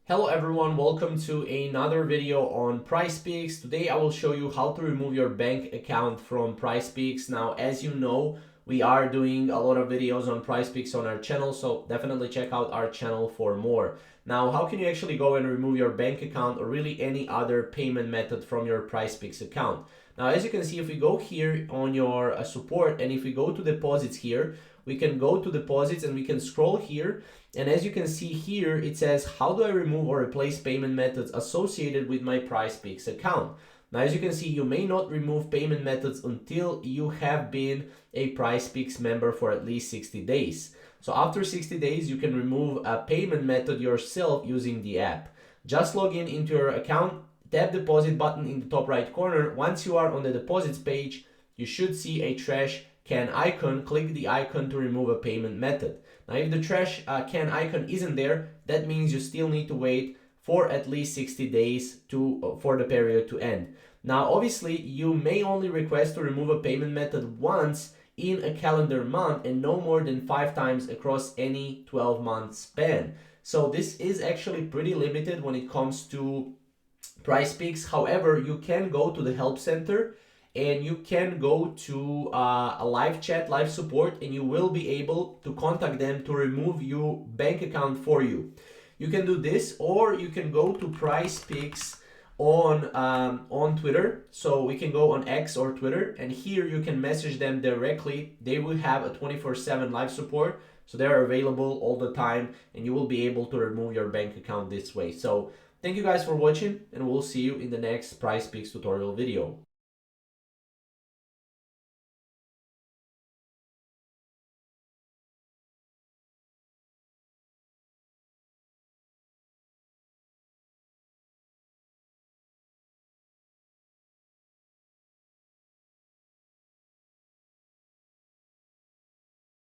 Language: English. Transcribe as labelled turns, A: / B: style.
A: Hello everyone, welcome to another video on PrizePicks. Today I will show you how to remove your bank account from PrizePicks. Now, as you know, we are doing a lot of videos on PrizePicks on our channel, so definitely check out our channel for more. Now, how can you actually go and remove your bank account or really any other payment method from your PrizePicks account? Now, as you can see, if we go here on your support and if we go to deposits here, we can go to deposits and we can scroll here. And as you can see here, it says, how do I remove or replace payment methods associated with my PrizePicks account? Now, as you can see, you may not remove payment methods until you have been a PrizePicks member for at least 60 days. So after 60 days, you can remove a payment method yourself using the app. Just log in into your account, tap deposit button in the top right corner. Once you are on the deposits page, you should see a trash can icon. Click the icon to remove a payment method. Now, if the trash can icon isn't there, that means you still need to wait for at least 60 days for the period to end. Now, obviously, you may only request to remove a payment method once in a calendar month and no more than 5 times across any 12-month span. So this is actually pretty limited when it comes to PrizePicks. However, you can go to the help center and you can go to a live chat, live support, and you will be able to contact them to remove your bank account for you. You can do this, or you can go to PrizePicks on Twitter. So we can go on X or Twitter, and here you can message them directly. They will have a 24/7 live support, so they're available all the time, and you will be able to remove your bank account this way. So thank you guys for watching, and we'll see you in the next PrizePicks tutorial video.